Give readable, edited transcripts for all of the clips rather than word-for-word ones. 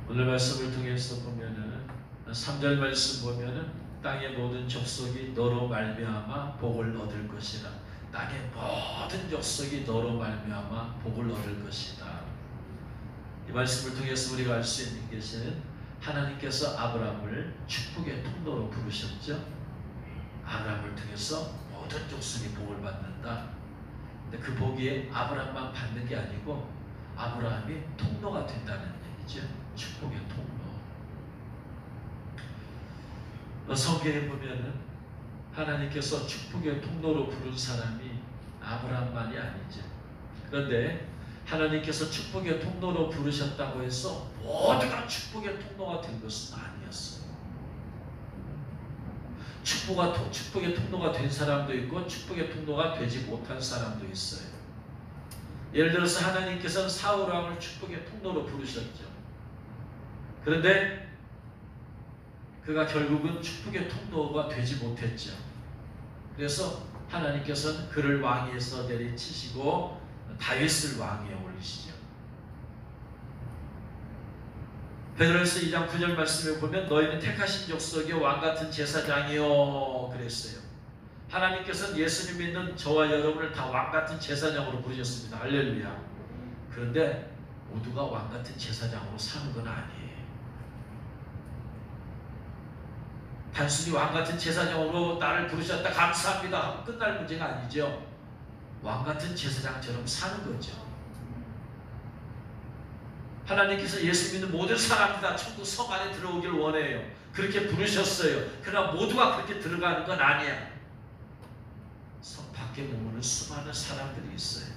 오늘 말씀을 통해서 보면은 3절 말씀 보면은 땅의 모든 족속이 너로 말미암아 복을 얻을 것이라. 땅의 모든 족속이 너로 말미암아 복을 얻을 것이다. 이 말씀을 통해서 우리가 알 수 있는 것은 하나님께서 아브라함을 축복의 통로로 부르셨죠. 아브라함을 통해서 모든 족속이 복을 받는다. 근데 그 복이 아브라함만 받는 게 아니고 아브라함이 통로가 된다는 얘기죠. 축복의 통로. 성경에 보면은 하나님께서 축복의 통로로 부른 사람이 아브라함만이 아니죠. 그런데 하나님께서 축복의 통로로 부르셨다고 해서 모두가 축복의 통로가 된 것은 아니었어요. 축복의 통로가 된 사람도 있고 축복의 통로가 되지 못한 사람도 있어요. 예를 들어서 하나님께서는 사울 왕을 축복의 통로로 부르셨죠. 그런데 그가 결국은 축복의 통로가 되지 못했죠. 그래서 하나님께서는 그를 왕위에서 내리치시고 다윗을 왕위에 올리시죠. 베드로전서 2장 9절 말씀에 보면 너희는 택하신 족속의 왕같은 제사장이요 그랬어요. 하나님께서는 예수님 믿는 저와 여러분을 다 왕같은 제사장으로 부르셨습니다. 할렐루야. 그런데 모두가 왕같은 제사장으로 사는 건 아니에요. 단순히 왕같은 제사장으로 나를 부르셨다 감사합니다 하고 끝날 문제가 아니죠. 왕같은 제사장처럼 사는 거죠. 하나님께서 예수 믿는 모든 사람이 다 천국 성 안에 들어오길 원해요. 그렇게 부르셨어요. 그러나 모두가 그렇게 들어가는 건 아니야. 성 밖에 머무는 수많은 사람들이 있어요.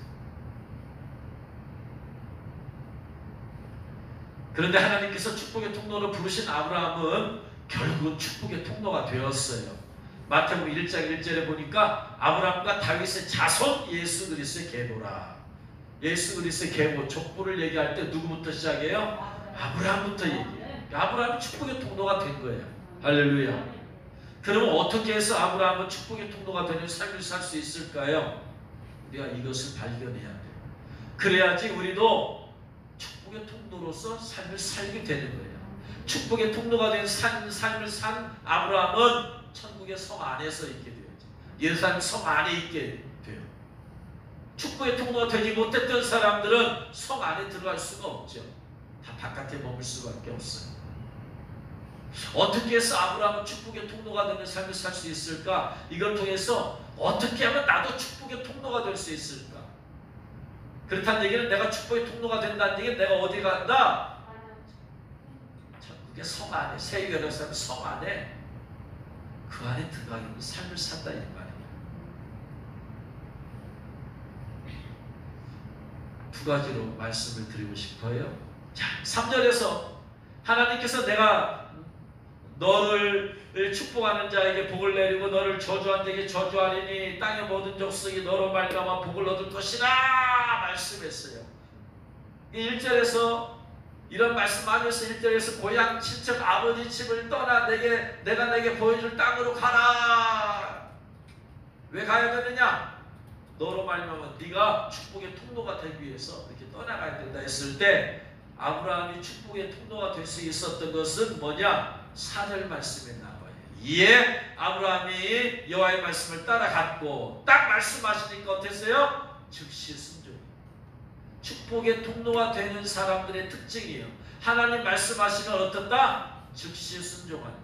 그런데 하나님께서 축복의 통로로 부르신 아브라함은 결국은 축복의 통로가 되었어요. 마태복음 1장 1절에 보니까 아브라함과 다윗의 자손 예수 그리스도의 계보라. 예수 그리스도의 계보, 족보를 얘기할 때 누구부터 시작해요? 아브라함부터 얘기해요. 아브라함이 축복의 통로가 된 거예요. 할렐루야. 그러면 어떻게 해서 아브라함은 축복의 통로가 되는 삶을 살 수 있을까요? 우리가 이것을 발견해야 돼요. 그래야지 우리도 축복의 통로로서 삶을 살게 되는 거예요. 축복의 통로가 된 삶을 산 아브라함은 천국의 성 안에서 있게 되었죠. 예루살렘 성 안에 있게 돼요. 축복의 통로가 되지 못했던 사람들은 성 안에 들어갈 수가 없죠. 다 바깥에 머물 수밖에 없어요. 어떻게 해서 아브라함은 축복의 통로가 되는 삶을 살 수 있을까? 이걸 통해서 어떻게 하면 나도 축복의 통로가 될 수 있을까? 그렇다는 얘기는 내가 축복의 통로가 된다는 얘기는 내가 어디 간다? 천국의 성 안에, 새 예루살렘 성 안에 그 안에 들어가는 삶을 산다 이 말이에요. 두 가지로 말씀을 드리고 싶어요. 자, 3절에서 하나님께서 내가 너를 축복하는 자에게 복을 내리고 너를 저주한 자에게 저주하리니 땅의 모든 족속이 너로 말미암아 복을 얻을 것이라 말씀했어요. 1절에서 이런 말씀하면서 1절에서 고향 친척 아버지 집을 떠나 내가 내게 보여줄 땅으로 가라. 왜 가야 되느냐? 너로 말미암아 네가 축복의 통로가 되기 위해서 이렇게 떠나가야 된다 했을 때 아브라함이 축복의 통로가 될 수 있었던 것은 뭐냐? 4절 말씀에 나와요. 이에 아브라함이 여호와의 말씀을 따라갔고 딱 말씀하시니까 어땠어요? 즉시 순종. 축복의 통로가 되는 사람들의 특징이에요. 하나님 말씀하시면 어떻다? 즉시 순종한다.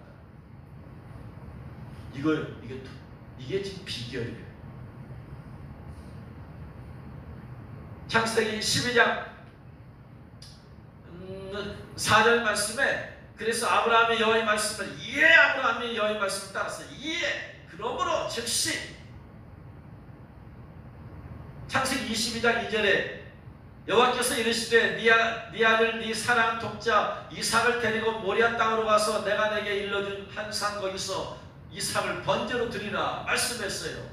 이게 지금 비결이에요. 창세기 12장 4절 말씀에 그래서 아브라함이 여호와의 말씀을 이에 아브라함이 여호와의 말씀을 따랐어요. 이에 그러므로 즉시 창세기 22장 2절에 여호와께서 이르시되 네 아들 네 사랑하는 독자 이삭을 데리고 모리아 땅으로 가서 내가 내게 일러준 한 산 거기서 이삭을 번제로 드리라 말씀했어요.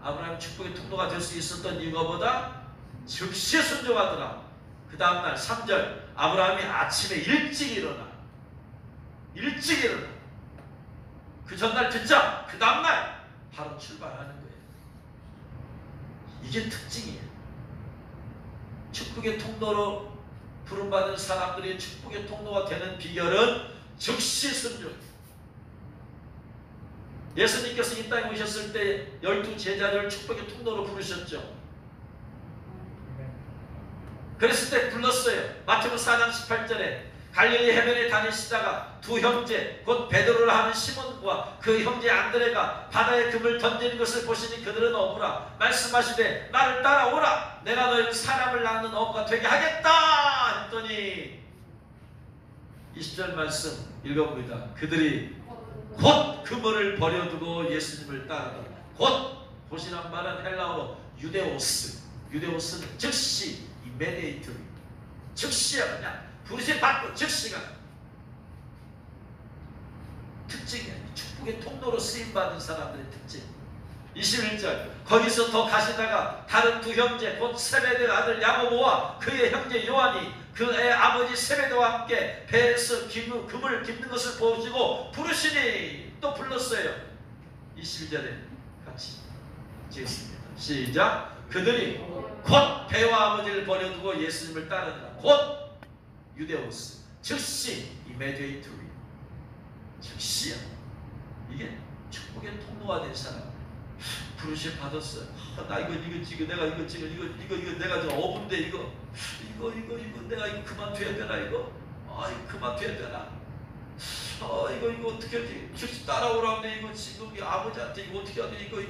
아브라함 축복의 통로가 될 수 있었던 이유가 즉시 순종하더라. 그 다음날 3절 아브라함이 아침에 일찍 일어나 그 전날 듣자 그 다음날 바로 출발하는 거예요. 이게 특징이에요. 축복의 통로로 부름받은 사람들이 축복의 통로가 되는 비결은 즉시 순종. 예수님께서 이 땅에 오셨을 때 12 제자를 축복의 통로로 부르셨죠. 그랬을 때 불렀어요. 마태복음 4장 18절에 갈릴리 해변에 다니시다가 두 형제 곧 베드로라 하는 시몬과 그 형제 안드레가 바다에 금을 던지는 것을 보시니 그들은 어부라. 말씀하시되 나를 따라오라. 내가 너희를 사람을 낳는 어부가 되게 하겠다 했더니 20절 말씀 읽어봅니다. 그들이 곧 그물을 버려두고 예수님을 따르더라. 곧이란 말은 헬라어로 유데오스. 유데오스는 즉시, immediately. 즉시야. 그냥 부르심 받고 즉시가 특징이야. 축복의 통로로 쓰임받은 사람들의 특징. 21절 거기서 더 가시다가 다른 두 형제 곧 세베대 아들 야고보와 그의 형제 요한이 그의 아버지 세베대와 함께 배에서 금을 깁는 것을 보시고 부르시니 또 불렀어요. 21절에 같이 읽겠습니다. 시작. 그들이 곧 배와 아버지를 버려두고 예수님을 따르더라. 곧 유데오스 즉시 immediately 즉시야. 이게 축복의 통로가 된 사람. 부르심 받았어요. 나 이거 내가 이거 내가 저 어부인데 이거 내가 이거 그만둬야 되나 이거? 이거 그만둬야 되나? 이거 어떻게 하지? 즉시 따라오라는데 이거 지금 아버지한테 이거 어떻게 하지? 이거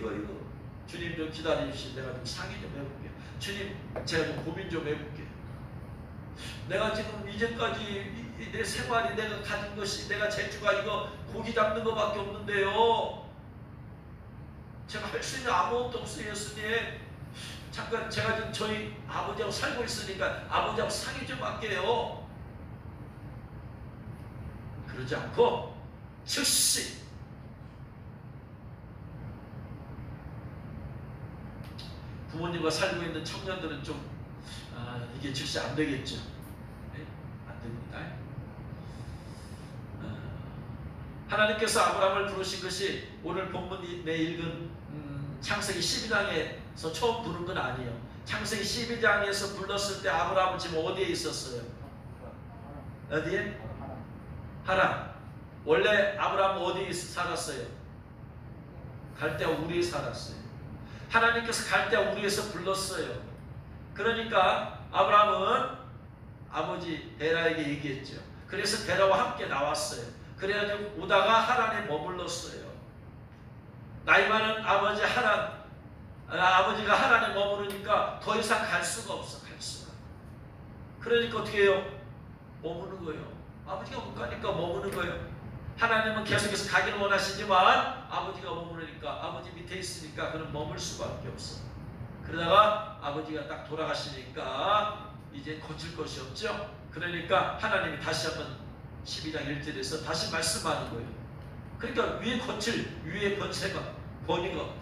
주님 좀 기다리시오. 내가 좀 상의 좀 해볼게요. 주님 제가 좀 고민 좀 해볼게요. 내가 지금 이제까지 내 생활이 내가 가진 것이 내가 재주가 이거 고기 잡는 것밖에 없는데요. 제가 할 수 있는 아무것도 없어요. 예수님 잠깐 제가 지금 저희 아버지하고 살고 있으니까 아버지하고 상의 좀 할게요. 그러지 않고 즉시 부모님과 살고 있는 청년들은 좀 이게 즉시 안 되겠죠. 네? 안 됩니다. 하나님께서 아브라함을 부르신 것이 오늘 본문 내 읽은 창세기 12장에서 처음 부른 건 아니에요. 창세기 12장에서 불렀을 때 아브라함은 지금 어디에 있었어요? 어디에? 하란. 원래 아브라함은 어디에 살았어요? 갈대아 우리에 살았어요. 하나님께서 갈대아 우리에서 불렀어요. 그러니까 아브라함은 아버지 데라에게 얘기했죠. 그래서 데라와 함께 나왔어요. 그래가지고 오다가 하란에 머물렀어요. 나이 많은 아버지가 하란에 머무르니까 더 이상 갈 수가 없어. 갈 수가. 그러니까 어떻게 해요? 머무는 거예요. 아버지가 못 가니까 머무는 거예요. 하나님은 계속해서 가기를 원하시지만 아버지가 머무르니까 아버지 밑에 있으니까 그는 머물 수밖에 없어. 그러다가 아버지가 딱 돌아가시니까 이제 고칠 것이 없죠. 그러니까 하나님이 다시 한번 12장 1절에서 다시 말씀하는 거예요. 그러니까 위에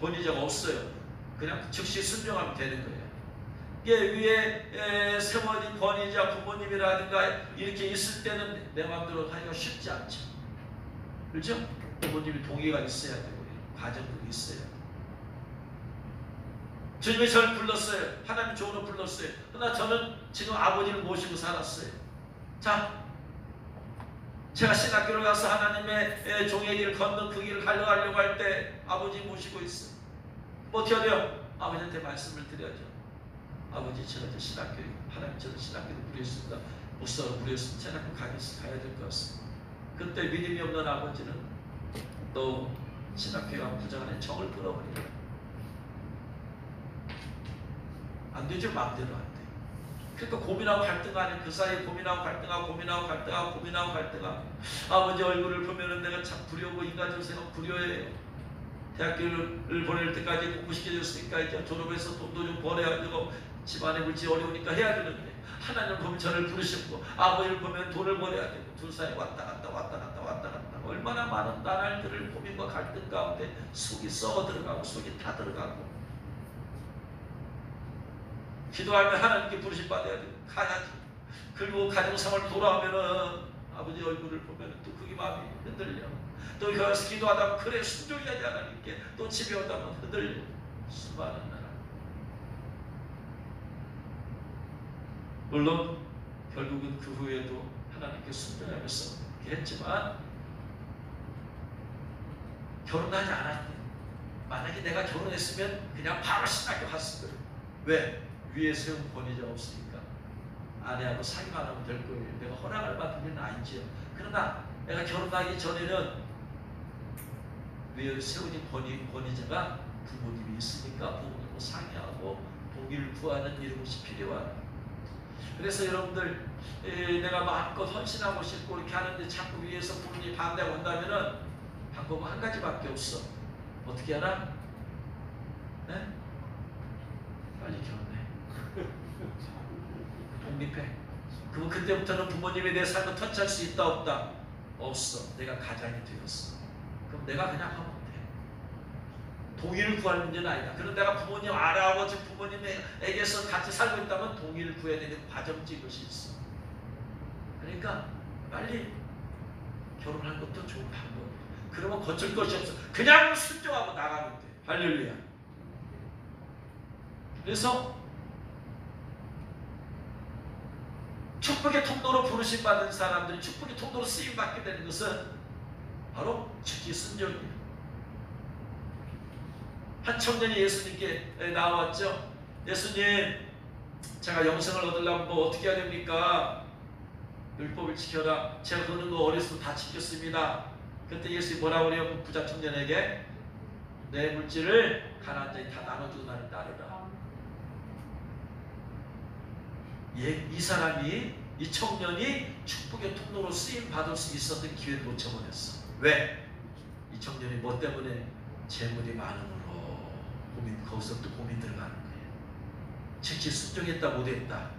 권위자가 없어요. 그냥 즉시 순종하면 되는 거예요. 이게 위에 세워진 권위자 부모님이라든가 이렇게 있을 때는 내 마음대로 하기가 쉽지 않죠. 그렇죠? 부모님이 동의가 있어야 되고 가정도 있어요. 주님이 저를 불렀어요. 하나님 종으로 불렀어요. 그러나 저는 지금 아버지를 모시고 살았어요. 자, 제가 신학교를 가서 하나님의 종의 길을 걷는 그 길을 가려고 할 때 아버지 모시고 있어요. 어떻게 해야 돼요? 아버지한테 말씀을 드려야죠. 아버지 제가 신학교 하나님 저를 신학교로 부르셨습니다. 목사로 부르셨습니다. 신학교 가야 될 것 같습니다. 그때 믿음이 없는 아버지는 또 신학교가 부정하는 정을 끌어버려요. 안 되죠. 마음대로 안 돼. 그러니까 고민하고 갈등하는 그 사이에 고민하고 갈등하고 아버지 얼굴을 보면은 내가 참 두려워 인간적으로 생각 두려워해요. 대학교를 보낼 때까지 공부시켜줬으니까 이제 졸업해서 돈도 좀 벌어야지고 집안에 물질 어려우니까 해야 되는데 하나님 보면 저를 부르셨고 아버지를 보면 돈을 벌어야 되고 둘 사이 왔다 갔다 얼마나 많은 나날들을 고민과 갈등 가운데 속이 썩어 들어가고 속이 다 들어가고 기도하면 하나님께 부르심 받아야 돼. 가야지. 그리고 가정생활 돌아오면은 아버지 얼굴을 보면은 또 그게 마음이 흔들려. 또 가서 기도하다 그래 순종해야지 하나님께 또 집에 오다면 흔들려. 수많은 나라. 물론 결국은 그 후에도 하나님께 순종하면서 그렇게 했지만 결혼하지 않았대. 만약에 내가 결혼했으면 그냥 바로 신학교 갔을 거예요. 왜? 위에 세운 권위자가 없으니까. 아내하고 사귀만 하면 될 거예요. 내가 허락을 받은 일은 아니지요. 그러나 내가 결혼하기 전에는 위에 세운 권위자가 부모님이 있으니까 부모님과 상의하고 동의를 구하는 이런 것이 필요하다. 그래서 여러분들 내가 마음껏 헌신하고 싶고 이렇게 하는데 자꾸 위에서 부모님이 반대하고 한다면은 방법은 한 가지밖에 없어. 어떻게 하나? 네? 빨리 결혼해. 독립해. 그럼 그때부터는 부모님에 대해 삶을 터치할 수 있다 없다? 없어. 내가 가장이 되었어. 그럼 내가 그냥 하면 돼. 동의를 구할 문제는 아니다. 그럼 내가 부모님 할아버지 부모님에게서 같이 살고 있다면 동의를 구해야 되는 과정지 것이 있어. 그러니까 빨리 결혼할 것도 좋은 방법이야. 그러면 거칠 것이 없어. 그냥 순종하고 나가면 돼. 할렐루야. 그래서 축복의 통로로 부르심 받은 사람들이 축복의 통로로 쓰임 받게 되는 것은 바로 즉시 순종이에요. 한 청년이 예수님께 나왔죠. 예수님, 제가 영생을 얻으려면 뭐 어떻게 해야 됩니까? 율법을 지켜라. 제가 그러는 거 어렸을 때 다 지켰습니다. 그때 예수님이 뭐라고 그래요? 그 부자 청년에게 내 물질을 가난한 자에 다 나눠주고 나를 따르라. 이 사람이, 이 청년이 축복의 통로로 쓰임 받을 수 있었던 기회를 놓쳐버렸어. 왜? 이 청년이 뭐 때문에? 재물이 많음으로 거기서 또 고민 들어가는 거예요. 즉시 순종했다 못했다?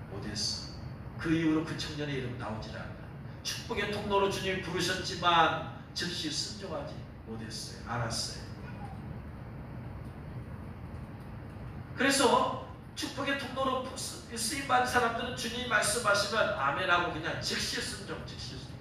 못했어. 그 이후로 그 청년의 이름 나오질 않아. 축복의 통로로 주님이 부르셨지만 즉시 순종하지 못했어요. 알았어요. 그래서 축복의 통로로 쓰임받은 사람들은 주님이 말씀하시면 아멘하고 그냥 즉시 순종, 즉시 순종.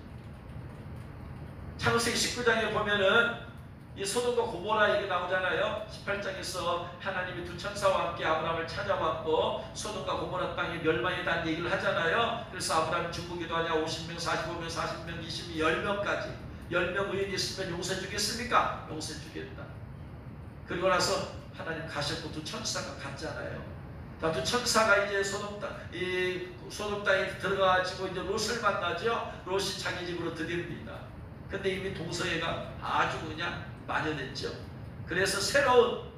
창세기 19장에 보면은 이 소돔과 고모라 얘기 나오잖아요. 18장에서 하나님이 두 천사와 함께 아브라함을 찾아왔고 소돔과 고모라 땅이 멸망에 대한 얘기를 하잖아요. 그래서 아브라함이 죽고 기도하냐 50명, 45명, 40명, 20명, 10명까지 10명 의인이 있으면 용서해 주겠습니까? 용서해 주겠다. 그리고 나서 하나님 가셨고 두 천사가 갔잖아요. 두 천사가 이제 소돔 땅에 들어가가지고 이제 롯을 만나죠. 롯이 자기 집으로 들입니다. 근데 이미 동서애가 아주 그냥 만연했죠. 그래서 새로운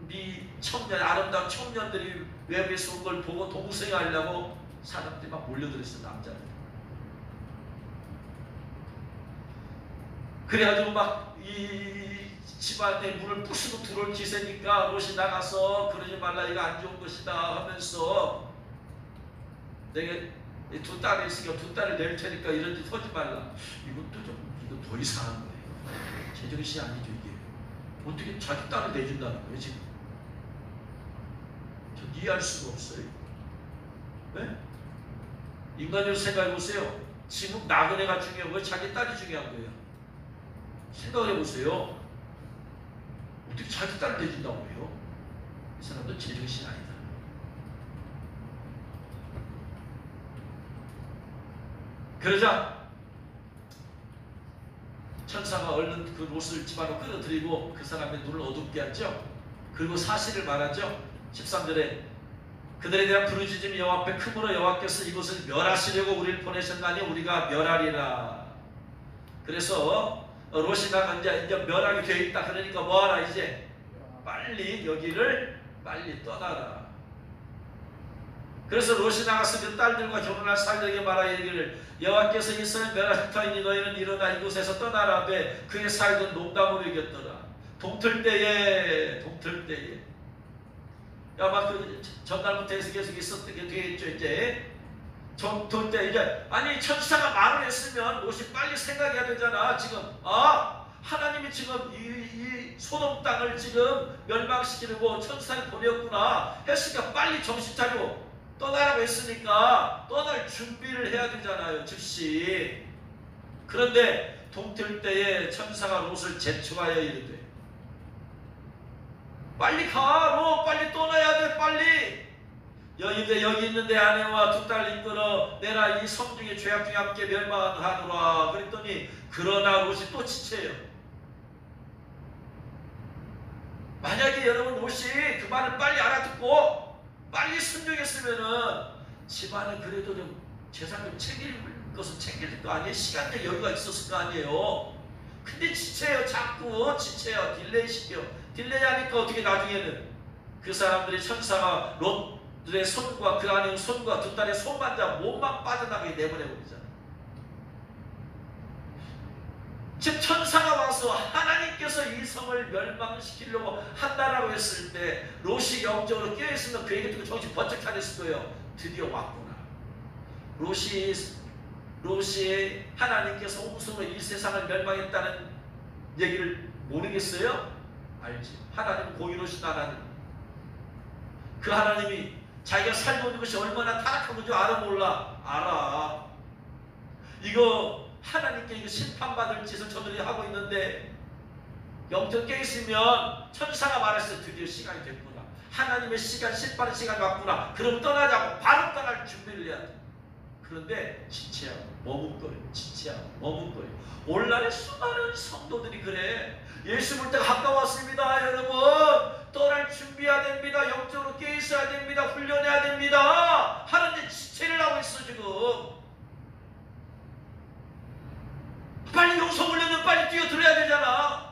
미 청년, 아름다운 청년들이 외부에서 온 걸 보고 동서애하려고 사람들이 막 몰려들었어요. 남자들. 그래가지고 막 이 집안에 문을 부수고 들어올 기세니까 롯이 나가서 그러지 말라, 이거 안 좋은 것이다 하면서 내게 두 딸이 있으니까 두 딸을 낼 테니까 이런 짓 하지 말라. 이것도 좀, 이거 더 이상한 거예요. 제정신이 아니죠, 이게. 어떻게 자기 딸을 내준다는 거예요, 지금? 전 이해할 수가 없어요. 네? 인간으로 생각해보세요. 지금 나그네가 중요한 거예요? 자기 딸이 중요한 거예요? 생각을 해보세요. 어떻게 자기 딸을 내준다고 해요? 이 사람도 제정신이 아니다. 그러자 천사가 얼른 그 롯을 집안으로 끌어들이고 그 사람의 눈을 어둡게 하죠. 그리고 사실을 말하죠. 13절에 그들에 대한 부르짖음이 여호와 앞에 크므로 여호와께서 이곳을 멸하시려고 우리를 보내셨나니 우리가 멸하리라. 그래서 롯이 나가 이제 멸하게 되어 있다. 그러니까 뭐하라, 이제 빨리 여기를 빨리 떠나라. 그래서 롯이 나가서 그 딸들과 결혼할 사람들에게 말하여 이르기를 여호와께서 이스라엘 멸하실 터이니 너희는 일어나 이곳에서 떠나라. 되 그의 사이는 농담으로 이겼더라. 동틀 때에 아마 그 전날부터 계속 있었던 게 되겠죠. 이제 동틀 때 이제 아니 천사가 말을 했으면 롯이 빨리 생각해야 되잖아. 지금 하나님이 지금 이 소돔 땅을 지금 멸망시키려고 천사를 보냈구나 했으니까 빨리 정신 차리고 떠나라고 했으니까 떠날 준비를 해야 되잖아요. 즉시. 그런데 동틀 때에 천사가 롯을 재촉하여 이르되 빨리 가, 롯 빨리 떠나야 돼. 빨리 여기 있는 내 아내와 두 딸 이끌어 내라 이 성 중에 죄악 중에 함께 멸망하노라. 그랬더니 그러나 롯이 또 지체해요. 만약에 여러분 롯이 그 말을 빨리 알아듣고 빨리 순종했으면은 집안에 그래도 좀 재산 좀 챙길 것은 챙길 거 아니에요. 시간적 여유가 있었을 거 아니에요. 근데 지체해요. 자꾸 지체해요. 딜레이 시켜. 딜레이 하니까 어떻게 나중에는 그 사람들이 천사가 롯들의 손과 그 안에 손과 두 딸의 손만 잡아 몸만 빠져나가게 내보내버리잖아요. 즉 천사가 와서 하나님께서 이 성을 멸망시키려고 한다라고 했을 때 롯이 영적으로 깨어있으면 그에게 또 정신 번쩍 차렸을 거예요. 드디어 왔구나. 롯이 하나님께서 홍수로 이 세상을 멸망했다는 얘기를 모르겠어요? 알지. 하나님 공의로우신 하나님. 그 하나님이 자기가 살고 있는 것이 얼마나 타락한 건지 알아 몰라? 알아. 이거 하나님께 이거 심판받을 짓을 저들이 하고 있는데 영적 깨있으면 천사가 말했어요. 드디어 시간이 됐구나. 하나님의 시간, 심판의 시간이 왔구나. 그럼 떠나자고 바로 떠날 준비를 해야 돼. 그런데 지체하고 머뭇거려. 지체하고 머뭇거려. 오늘날의 수많은 성도들이 그래. 예수 볼 때가 가까웠습니다. 여러분 떠날 준비해야 됩니다. 영적으로 깨있어야 됩니다. 훈련해야 됩니다. 하는데 지체를 하고 있어 지금. 빨리 용서 훈련은 빨리 뛰어들어야 되잖아.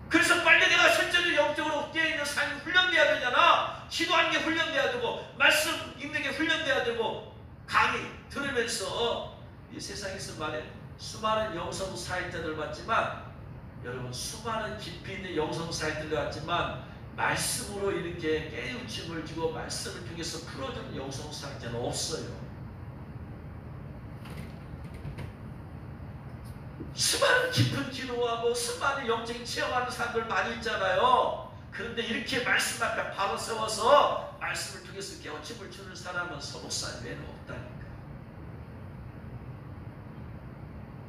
그래서 빨리 내가 실제로 영적으로 깨어있는 삶이 훈련돼야 되잖아. 기도하는 게 훈련돼야 되고 말씀 읽는 게 훈련돼야 되고 강의 들으면서 이 세상에서 말해 수많은 영성 사역자들 봤지만 여러분 수많은 깊이 있는 영성 사역자들 봤지만 말씀으로 이렇게 깨우침을 주고 말씀을 통해서 풀어주는 영성 사역자는 없어요. 수많은 깊은 기도하고 수많은 영적인 체험하는 사람들 많이 있잖아요. 그런데 이렇게 말씀 앞에 바로 세워서 말씀을 통해서 깨우침을 주는 사람은 서목사 외에는 없다니까.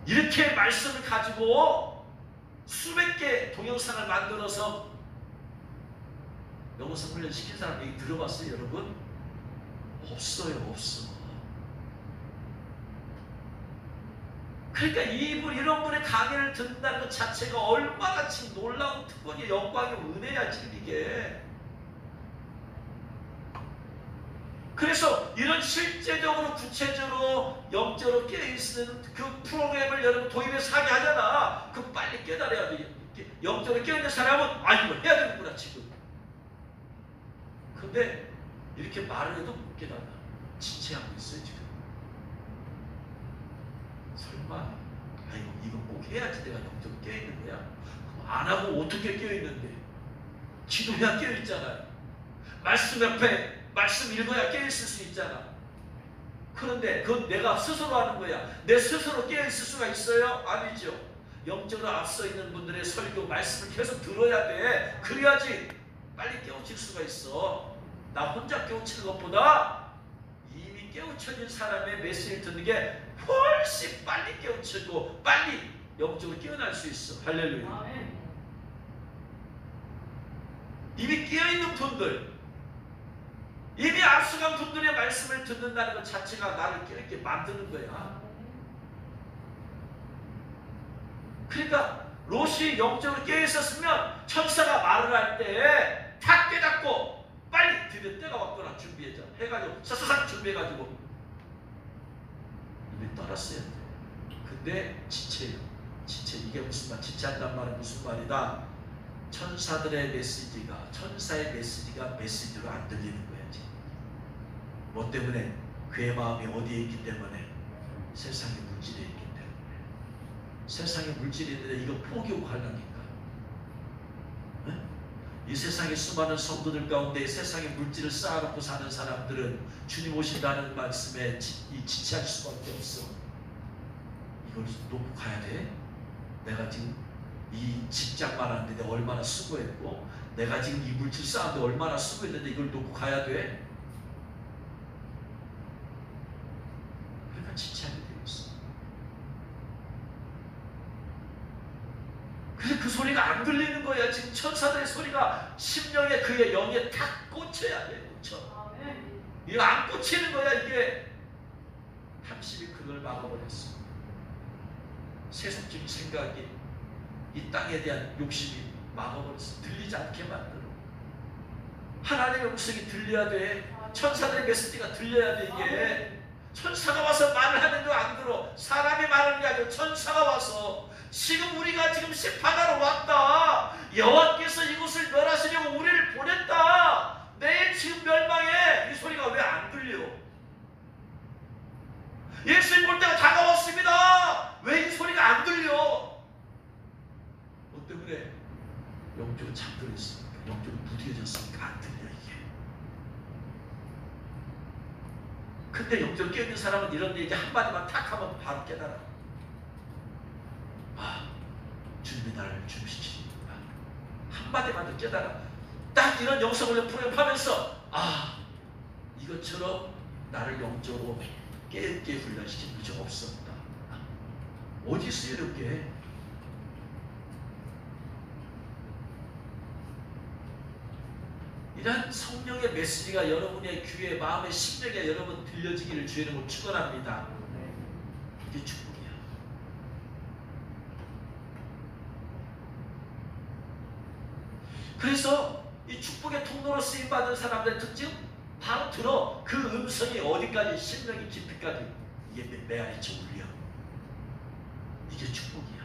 이렇게 말씀을 가지고 수백 개 동영상을 만들어서 영성 훈련 시킨 사람 얘기 들어봤어요 여러분? 없어요. 없어. 그러니까 이런 분의 강의를 듣는다는 것 자체가 얼마나 지금 놀라운 특권이 영광이 은혜야 지금 이게. 그래서 이런 실제적으로 구체적으로 영적으로 깨어있는 그 프로그램을 여러분 도입해서 하게 하잖아. 그럼 빨리 깨달아야 돼. 영적으로 깨어있는 사람은 이거 해야 되는구나 지금. 근데 이렇게 말을 해도 못 깨달아. 지체하고 있어요 지금. 설마 이거 꼭 해야지 내가 영적으로 깨어있는 거야? 그럼 안 하고 어떻게 깨어있는데? 기도해야 깨어있잖아요. 말씀 옆에 말씀 읽어야 깨어있을 수 있잖아. 그런데 그건 내가 스스로 하는 거야. 내 스스로 깨어있을 수가 있어요? 아니죠. 영적으로 앞서 있는 분들의 설교 말씀을 계속 들어야 돼. 그래야지 빨리 깨우칠 수가 있어. 나 혼자 깨우치는 것보다 이미 깨우쳐진 사람의 메시지를 듣는 게 훨씬 빨리 깨우쳐지고 빨리 영적으로 깨어날 수 있어. 할렐루야. 이미 깨어있는 분들, 이미 앞서간 분들의 말씀을 듣는다는 것 자체가 나를 깨어있게 만드는 거야. 그러니까 롯이 영적으로 깨어있었으면 천사가 말을 할 때 다 깨닫고 빨리 드디어 때가 왔구나 준비해자 해가지고 사사삭 준비해가지고 이미 떠났어야 돼. 근데 지체예요. 지체. 이게 무슨 말? 지체한단 말은 무슨 말이다? 천사들의 메시지가 천사의 메시지가 메시지로 안 들리는 거야 지금. 뭐 때문에? 그의 마음이 어디에 있기 때문에? 세상의 물질에 있기 때문에. 세상의 물질이 있는데 이거 포기하고 하려니까. 이 세상의 수많은 성도들 가운데 세상의 물질을 쌓아놓고 사는 사람들은 주님 오신다는 말씀에 지체할 수밖에 없어. 이걸 놓고 가야 돼? 내가 지금 이 직장만 하는데 내가 얼마나 수고했고 내가 지금 이 물질 쌓는데 얼마나 수고했는데 이걸 놓고 가야 돼? 그러니까 지체하게 되어 있어. 그래서 그 소리가 안 들리는 거야. 지금 천사들의 소리가 심령에 그의 영에 탁 꽂혀야 돼. 꽂혀. 이거 안 꽂히는 거야. 이게 탐심이 그걸 막아버렸어. 세속적인 생각이 이 땅에 대한 욕심이 막아버렸어. 들리지 않게 만들어. 하나님의 음성이 들려야 돼. 천사들의 메시지가 들려야 돼. 이게 천사가 와서 말을 하는데 안 들어. 사람이 말하는 게 아니고 천사가 와서 지금 우리가 지금 심판하러 왔다. 여호와께서 이곳을 멸하시려고 우리를 보냈다. 내일 지금 멸망해. 이 소리가 왜 안 들려? 예수님 볼 때가 다가왔습니다. 왜 이 소리가 안 들려? 뭐 때문에? 영적으로 잠들어 있으니까, 영적으로 무뎌졌으니까 안 들려 이게. 근데 영적으로 깨어있는 사람은 이런데 이제 한마디만 탁 하면 바로 깨달아. 아, 주님이 나를 주시지. 한마디만 더 깨달아. 딱 이런 영성을 프로그램하면서 아, 이것처럼 나를 영적으로 깨닫게 훈련시킨 적 없었다. 어디 있어요 이렇게? 이런 성령의 메시지가 여러분의 귀에, 마음의 심령에 여러분 들려지기를 주의 이름으로 축원합니다. 이게 축복이야. 그래서 이 축복의 통로로 쓰임받은 사람들의 특징 바로 들어. 그 음성이 어디까지, 심령의 깊이까지 이게 메아리쳐 울려. 이게 축복이야.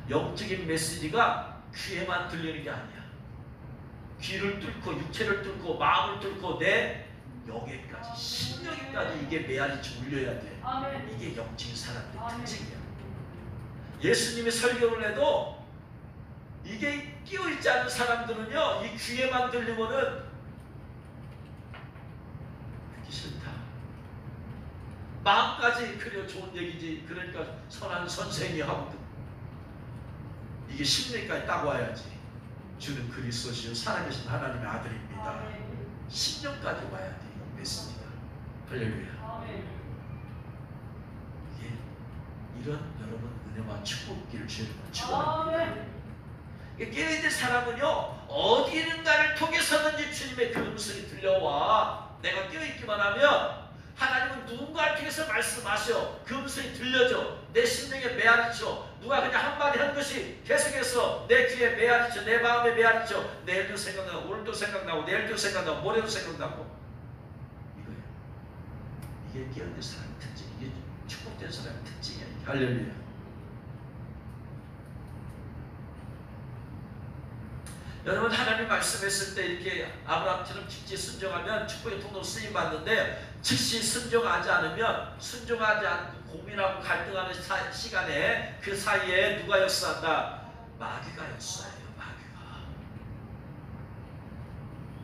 영적인 메시지가 귀에만 들리는 게 아니야. 귀를 뚫고 육체를 뚫고 마음을 뚫고 내 영에까지, 심령에까지 이게 메아리쳐 울려야 돼. 이게 영적인 사람들의 특징이야. 예수님이 설교를 해도 이게 끼어있지 않은 사람들은요, 이 귀에만 들리면은 듣기 싫다. 마음까지 그려 좋은 얘기지. 그러니까 선한 선생이 하거든. 이게 심령까지 딱 와야지. 주는 그리스도시요 살아계신 하나님의 아들입니다. 심령까지 와야 돼. 이 메시지가. 할렐루야. 이게 이런 여러분 은혜와 축복기를 주는 축원합니다. 깨어있는 사람은요, 어디 있는가를 통해서든지 주님의 그 음성이 들려와. 내가 깨어있기만 하면 하나님은 누군가를 통해서 말씀하셔. 그 음성이 들려져. 내 심령에 메아리쳐. 누가 그냥 한마디 한 것이 계속해서 내 귀에 메아리쳐, 내 마음에 메아리쳐. 내일도 생각나고, 오늘도 생각나고, 내일도 생각나고, 모레도 생각나고. 이거예요. 이게 깨어있는 사람의 특징, 이게 축복된 사람의 특징이야. 할렐루야. 여러분, 하나님 말씀했을 때 이렇게 아브라함처럼 즉시 순종하면 축복의 통로로 쓰임받는데, 즉시 순종하지 않으면, 순종하지 않고 고민하고 갈등하는 시간에 그 사이에 누가 역사한다? 마귀가 역사해요. 마귀가.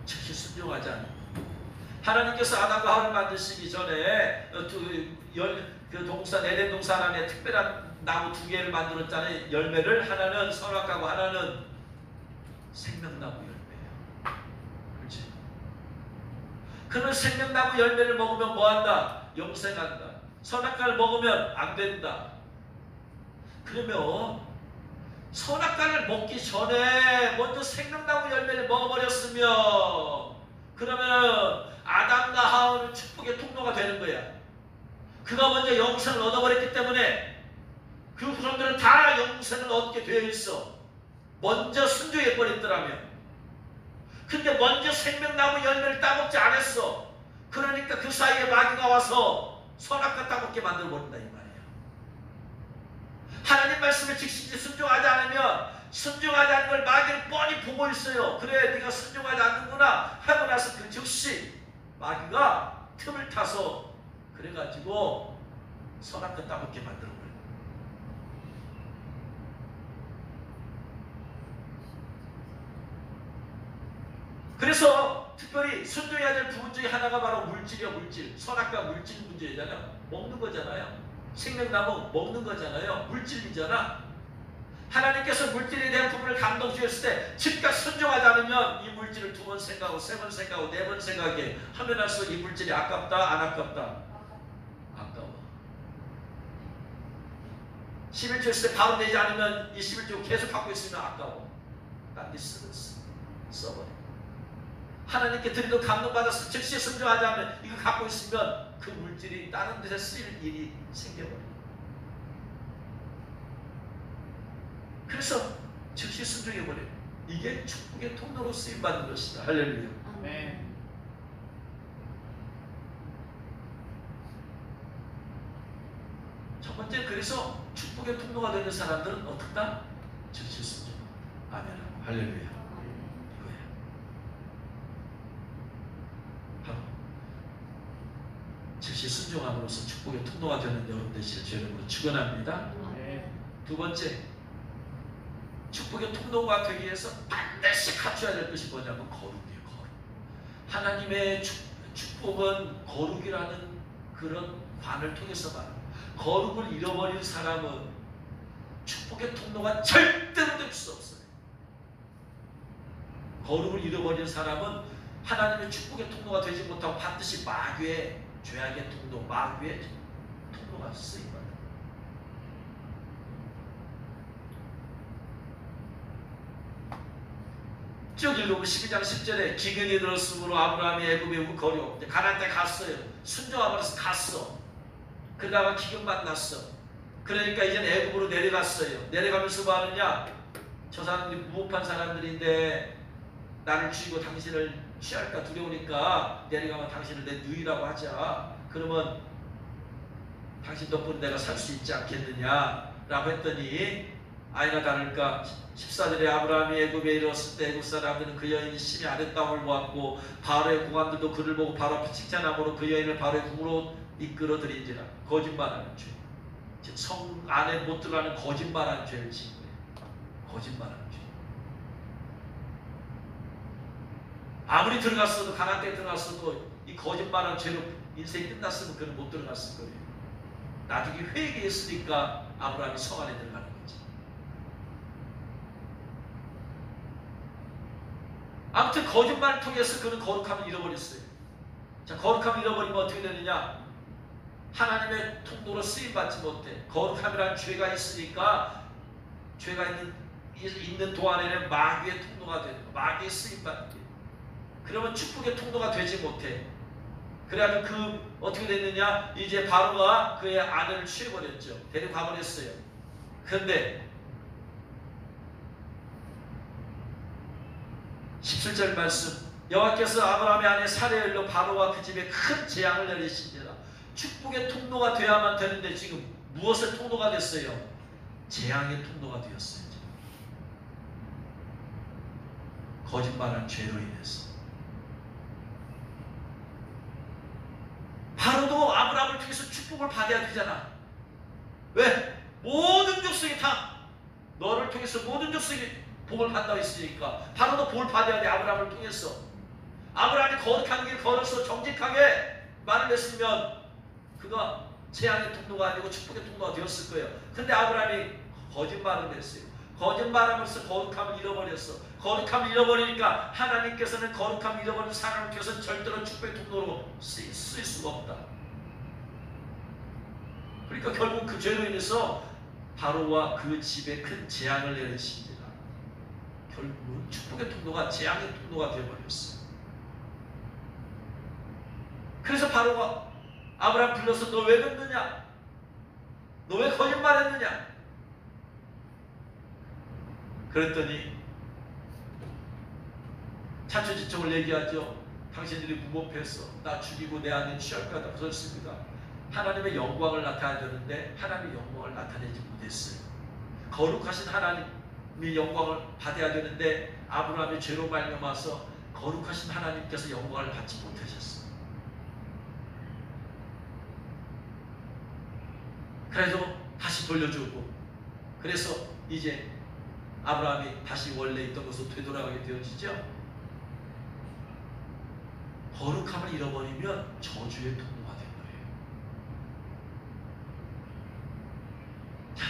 즉시 순종하지 않으면. 하나님께서 아담과 하와를 만드시기 전에 그 동산, 에덴 동산 안에 특별한 나무 두 개를 만들었잖아요. 열매를. 하나는 선악과고 하나는 생명나무 열매예요. 그렇지? 그러면 생명나무 열매를 먹으면 뭐한다? 영생한다. 선악과를 먹으면 안 된다. 그러면 선악과를 먹기 전에 먼저 생명나무 열매를 먹어버렸으면, 그러면 아담과 하와는 축복의 통로가 되는 거야. 그가 먼저 영생을 얻어버렸기 때문에 그 후손들은 다 영생을 얻게 되어 있어. 먼저 순종해버렸더라면. 근데 먼저 생명나무 열매를 따먹지 않았어. 그러니까 그 사이에 마귀가 와서 선악과 따먹게 만들어버린다 이 말이야. 하나님 말씀을 즉시 순종하지 않으면, 순종하지 않는 걸 마귀는 뻔히 보고 있어요. 그래, 네가 순종하지 않는구나 하고 나서 그 즉시 마귀가 틈을 타서 그래가지고 선악과 따먹게 만들어버려. 그래서 특별히 순종해야 될 부분 중에 하나가 바로 물질이야. 물질. 선악과 물질 문제잖아요. 먹는 거잖아요. 생명나무 먹는 거잖아요. 물질이잖아. 하나님께서 물질에 대한 부분을 감동 주셨을 때 즉각 순종하지 않으면 이 물질을 두 번 생각하고, 세 번 생각하고, 네 번 생각해 하면 할수록 이 물질이 아깝다, 안 아깝다? 아까워. 11조 했을 때 바로 내지 않으면 이 11조 계속 갖고 있으면 아까워. 딴 데 써버려. 하나님께 드리도 감동받아서 즉시 순종하지 않으면 이거 갖고 있으면 그 물질이 다른 데서 쓰일 일이 생겨버려. 그래서 즉시 순종해버려. 이게 축복의 통로로 쓰임받는 것이다. 할렐루야. 아멘. 첫 번째, 그래서 축복의 통로가 되는 사람들은 어떻다? 즉시 순종. 아멘. 할렐루야. 즉시 순종함으로써 축복의 통로가 되는 여러분 되시길 주님으로 축원합니다. 두 번째, 축복의 통로가 되기 위해서 반드시 갖춰야 될 것이 뭐냐면 거룩이에요. 거룩. 하나님의 축복은 거룩이라는 그런 관을 통해서 말합니다. 거룩을 잃어버린 사람은 축복의 통로가 절대로 될 수 없어요. 거룩을 잃어버린 사람은 하나님의 축복의 통로가 되지 못하고 반드시 마귀의 죄악의 통로, 마귀의 통로가 쓰임받아요. 쭉 읽어보면 12장 10절에 기근이 들었으므로 아브라함이 애굽에 거려 가나안 땅에 갔어요. 순종하면서 갔어. 그러다가 기근 만났어. 그러니까 이제는 애굽으로 내려갔어요. 내려가면서 뭐 하느냐? 저 사람들이 무법한 사람들인데 나를 죽이고 당신을 취할까 두려우니까 내려가면 당신을 내 누이라고 하자. 그러면 당신 덕분에 내가 살 수 있지 않겠느냐 라고 했더니 아니나 다를까 14절에 아브라함이 애굽에 이르렀을 때 애굽 사람들은 그 여인이 심히 아름다움을 보았고 바로의 공안들도 그를 보고 바로 앞에 칭찬함으로 그 여인을 바로의 궁으로 이끌어들인지라. 거짓말하는 죄. 즉 성 안에 못 들어가는 거짓말하는 죄를 지은 거예요. 거짓말하는 죄. 아무리 들어갔어도 가나안 땅에 들어갔어도 이 거짓말하는 죄로 인생이 끝났으면 그는 못 들어갔을 거예요. 나중에 회개했으니까 아브라함이 성 안에 들어가는 거지. 아무튼 거짓말을 통해서 그는 거룩함을 잃어버렸어요. 자, 거룩함을 잃어버리면 어떻게 되느냐? 하나님의 통로로 쓰임받지 못해. 거룩함이라는 죄가 있으니까 죄가 있는 동안에는 마귀의 통로가 되는 거예요. 마귀의 쓰임받는 거예요. 그러면 축복의 통로가 되지 못해. 그래가지고 그 어떻게 됐느냐? 이제 바로가 그의 아내를 취해버렸죠. 데려가버렸어요. 그런데 17절 말씀, 여호와께서 아브라함의 아내 사레의 일로 바로와 그 집에 큰 재앙을 내리신지라. 축복의 통로가 되어야만 되는데 지금 무엇의 통로가 됐어요? 재앙의 통로가 되었어요. 지금. 거짓말한 죄로 인해서. 바로도 아브라함을 통해서 축복을 받아야 되잖아. 왜? 모든 족속이 다 너를 통해서 모든 족속이 복을 받는다고 했으니까 바로도 복을 받아야 돼. 아브라함을 통해서. 아브라함이 거룩한 길 걸어서 정직하게 말을 했으면 그가 재앙의 통로가 아니고 축복의 통로가 되었을 거예요. 근데 아브라함이 거짓말을 했어요. 거짓말하면서 거룩함을 잃어버렸어. 거룩함을 잃어버리니까 하나님께서는 거룩함을 잃어버린 사람을 통해서 절대로 축복의 통로로 쓰일 수가 없다. 그러니까 결국 그 죄로 인해서 바로와 그 집에 큰 재앙을 내리십니다. 결국은 축복의 통로가 재앙의 통로가 되어버렸어요. 그래서 바로가 아브라함 불러서 너 왜 그랬느냐? 너 왜 거짓말했느냐? 그랬더니 자초지종을 얘기하죠. 당신들이 무법해서 나 죽이고 내 아내 취할 거다. 그렇습니다. 하나님의 영광을 나타내야 되는데 하나님의 영광을 나타내지 못했어요. 거룩하신 하나님의 영광을 받아야 되는데 아브라함의 죄로 말미암아서 거룩하신 하나님께서 영광을 받지 못하셨어요. 그래서 다시 돌려주고, 그래서 이제 아브라함이 다시 원래 있던 곳으로 되돌아가게 되어지죠. 거룩함을 잃어버리면 저주의 통로가 된 거예요. 자,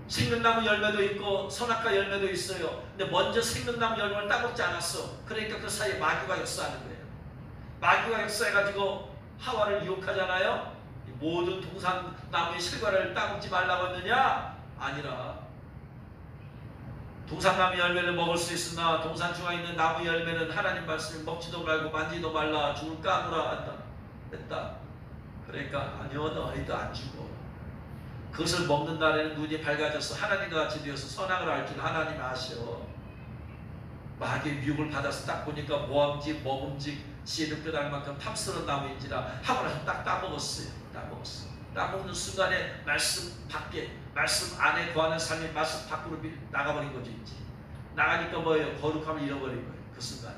생명나무 열매도 있고 선악과 열매도 있어요. 근데 먼저 생명나무 열매를 따먹지 않았어. 그러니까 그 사이에 마귀가 역사하는 거예요. 마귀가 역사해가지고 하와를 유혹하잖아요. 모든 동산나무의 실과를 따먹지 말라고 했느냐? 아니라 동산나무 열매를 먹을 수 있으나 동산중앙에 있는 나무 열매는 하나님 말씀을 먹지도 말고 만지도 말라 죽을 까무라 한다 했다. 그러니까 아니요 너희도 안 죽어. 그것을 먹는 날에는 눈이 밝아져서 하나님과 같이 되어서 선악을 알 줄 하나님 아셔. 마귀의 미혹을 받아서 딱 보니까 모함직 먹음직 씨를 끄달 만큼 탐스러운 나무인지라 하고 나서 딱 따먹었어요. 따먹는 순간에 말씀 밖에, 말씀 안에 거하는 삶이 말씀 밖으로 나가버린 거죠. 이제 나가니까 뭐예요? 거룩함을 잃어버린 거예요. 그 순간에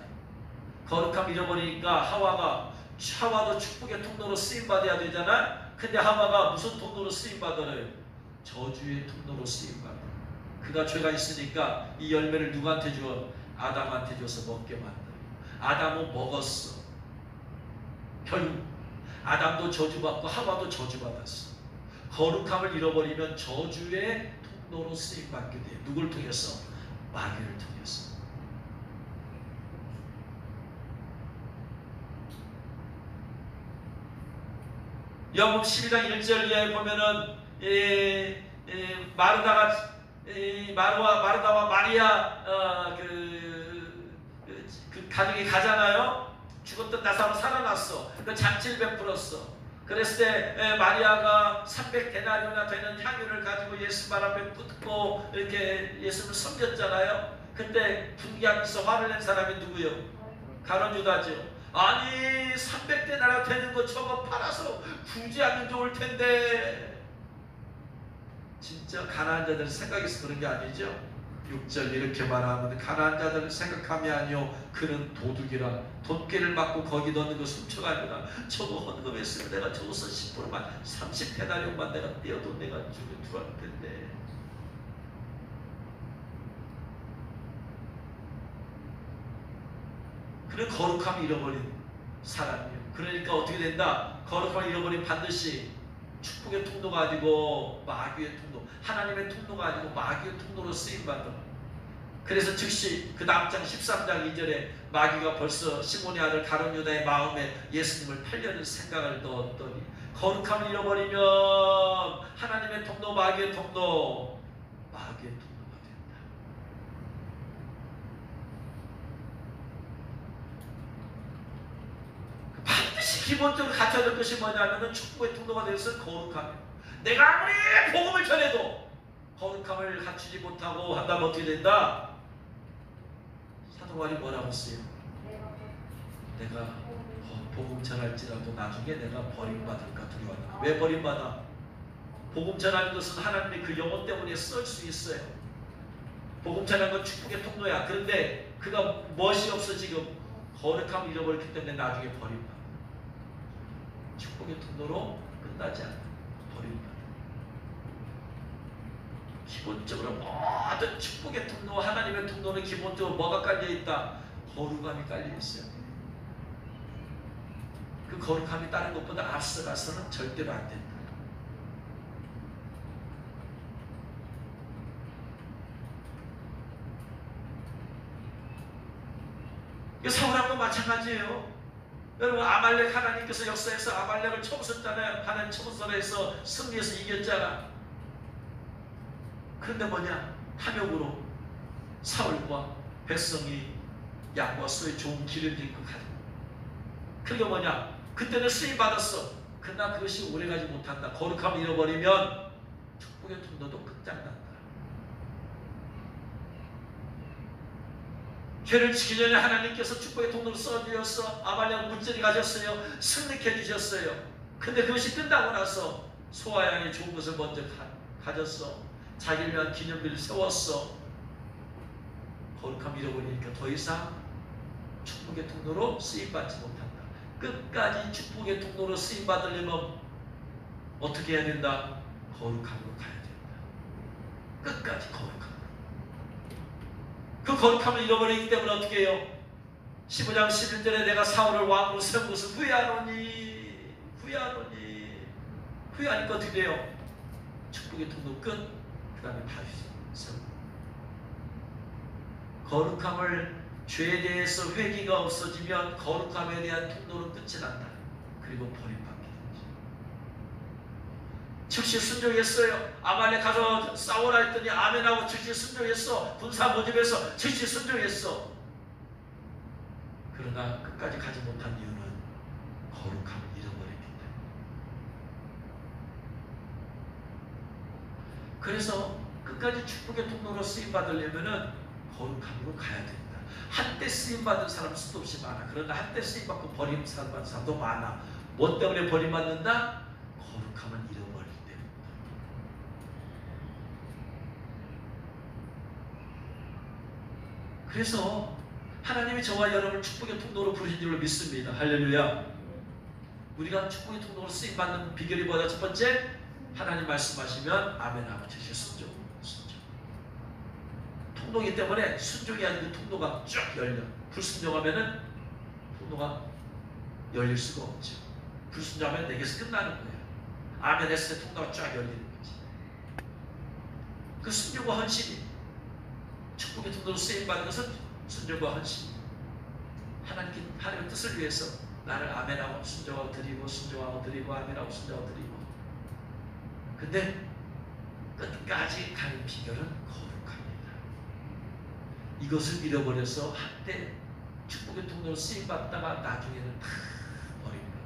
거룩함을 잃어버리니까 하와도 축복의 통로로 쓰임받아야 되잖아. 근데 하와가 무슨 통로로 쓰임받아요? 저주의 통로로 쓰임받아. 그가 죄가 있으니까 이 열매를 누구한테 줘? 아담한테 줘서 먹게 만들어. 아담은 먹었어. 결국 아담도 저주받고 하와도 저주받았어. 거룩함을 잃어버리면 저주의 통로로 쓰임받게 돼. 누굴 통해서? 마귀를 통해서. 요한복음 12장 1절 이하에 보면은 마르다와 마리아 그 가정에 가잖아요. 죽었던 나사로 살아났어. 그 잔치를 베풀었어. 그랬을 때 마리아가 300데나리온이나 되는 향유를 가지고 예수 발 앞에 붓고 이렇게 예수를 섬겼잖아요. 근데 분기하면서 화를 낸 사람이 누구요? 가룟 유다죠. 아니 300데나리온 되는 거 저거 팔아서 구제하면 좋을 텐데. 진짜 가난한 자들 생각해서 그런 게 아니죠. 6절 이렇게 말하는데 가난한 자들을 생각함이 아니요 그는 도둑이라 돈깨를 맞고 거기 넣는 거 훔쳐가니라. 저거 헌금했으면 내가 저거서 10%만 30데나리온만 내가 떼어도 내가 주게 들어갈 텐데. 그는 거룩함을 잃어버린 사람이에요. 그러니까 어떻게 된다? 거룩함을 잃어버린 반드시 축복의 통로가 아니고 마귀의 통로, 하나님의 통로가 아니고 마귀의 통로로 쓰임받아. 그래서 즉시 그 다음 장 13장 2절에 마귀가 벌써 시몬의 아들 가룟 유다의 마음에 예수님을 팔려는 생각을 넣었더니 거룩함을 잃어버리면 하나님의 통로, 마귀의 통로가 된다. 반드시 기본적으로 갖춰야 될 것이 뭐냐면 축복의 통로가 되어서 거룩함이에요. 내가 아무리 복음을 전해도 거룩함을 갖추지 못하고 한다면 어떻게 된다? 사도 바울이 뭐라고 했어요? 내가 복음 전할지라도 나중에 내가 버림받을까 두려워한다. 왜 버림받아? 복음 전하는 것은 하나님의 그 영혼 때문에 쓸 수 있어요. 복음 전하는 건 축복의 통로야. 그런데 그가 무엇이 없어 지금 거룩함을 잃어버렸기 때문에 나중에 버림받아. 축복의 통로로 끝나지 않아. 버림받아. 기본적으로 모든 축복의 통로, 하나님의 통로는 기본적으로 뭐가 깔려있다? 거룩함이 깔려있어요. 그 거룩함이 다른 것보다 앞서가서는 절대로 안 된다. 사울하고 마찬가지예요. 여러분 아말렉 하나님께서 역사에서 아말렉을 쳐부쉈잖아요. 하나님 쳐부숴서 승리해서 이겼잖아. 그런데 뭐냐? 탐욕으로 사울과 백성이 양과 소의 좋은 길을 잃고 가는. 그게 뭐냐? 그때는 쓰임 받았어. 그러나 그것이 오래가지 못한다. 거룩함을 잃어버리면 축복의 통로도 끝장난다. 죄를 지키기 전에 하나님께서 축복의 통로를 써주셔서 아말렉 문제를 가졌어요. 승리케 해주셨어요. 근데 그것이 끝나고 나서 소와 양의 좋은 것을 먼저 가졌어. 자기를 위한 기념비를 세웠어. 거룩함 잃어버리니까 더 이상 축복의 통로로 쓰임받지 못한다. 끝까지 축복의 통로로 쓰임받으려면 어떻게 해야 된다? 거룩함으로 가야 된다. 끝까지 거룩함. 그 거룩함을 잃어버리기 때문에 어떻게 해요? 15장 11절에 내가 사울을 왕으로 세운 것을 후회하노니 후회하니까 어떻게 돼요? 축복의 통로 끝. 그 다음에 다윗을 세우고. 거룩함을 죄에 대해서 회개가 없어지면 거룩함에 대한 통로는 끝이 난다. 그리고 버림받게 되죠. 즉시 순종했어요. 아말렉 가서 싸우라 했더니 아멘하고 즉시 순종했어. 군사 모집해서 즉시 순종했어. 그러나 끝까지 가지 못한 이유는 거룩함을 잃어버렸기 때문에. 그래서 끝까지 축복의 통로로 쓰임받으려면 거룩함으로 가야 됩니다. 한때 쓰임받은 사람은 수도 없이 많아. 그러나 한때 쓰임받고 버림받은 사람도 많아. 뭐 때문에 버림받는다? 거룩함을 잃어버릴 때입니다. 그래서 하나님이 저와 여러분을 축복의 통로로 부르신 줄로 믿습니다. 할렐루야. 우리가 축복의 통로로 쓰임받는 비결이 뭐다? 첫 번째, 하나님 말씀하시면 아멘하고 즉시 순종. 통로이기 때문에 순종이 아닌 그 통로가 쫙 열려. 불순종하면은 통로가 열릴 수가 없죠. 불순종하면 내게서 끝나는 거예요. 아멘 했을 때 통로가 쫙 열리는 거지. 그 순종과 헌신이 축복의 통로로 쓰임받는 것은 순종과 헌신. 하나님의 뜻을 위해서 나를 아멘하고 순종하고 드리고 순종하고 드리고 아멘하고 순종하고 드리고. 근데 끝까지 가는 비결은 거룩합니다. 이것을 잃어버려서 한때 축복의 통로로 쓰임받다가 나중에는 다 버립니다.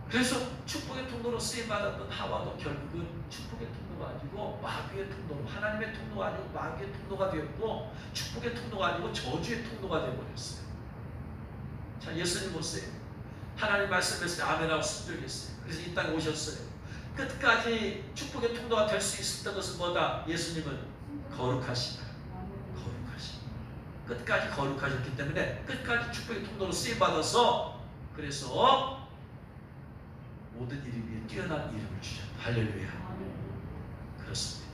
그래서 축복의 통로로 쓰임받았던 하와도 결국은 축복의 통로가 아니고 마귀의 통로로, 하나님의 통로가 아니고 마귀의 통로가 되었고, 축복의 통로가 아니고 저주의 통로가 되어버렸어요. 자, 예수님 보세요. 하나님 말씀했을 때 아멘하고 순종했어요. 그래서 이 땅에 오셨어요. 끝까지 축복의 통로가 될 수 있었던 것은 뭐다? 예수님은 거룩하시다. 거룩하시다. 끝까지 거룩하셨기 때문에 끝까지 축복의 통로로 쓰임받아서, 그래서 모든 이름 위에 뛰어난 이름을 주셨다. 할렐루야. 그렇습니다.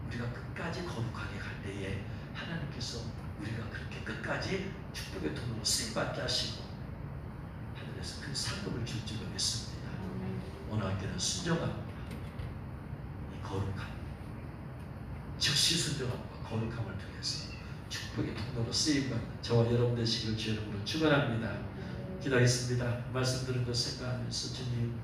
우리가 끝까지 거룩하게 갈 때에 하나님께서 우리가 그렇게 끝까지 축복의 통로로 쓰임받게 하시고 하늘에서 큰 상급을 줄 줄로 믿습니다. 오늘 학교는 순종함과 이 거룩함, 즉시 순종함과 거룩함을 통해서 축복의 통로로 쓰임받는 저와 여러분 되시기를 주의 이름으로 축원합니다. 기도하겠습니다. 말씀 들은 것 생각하면서 주님,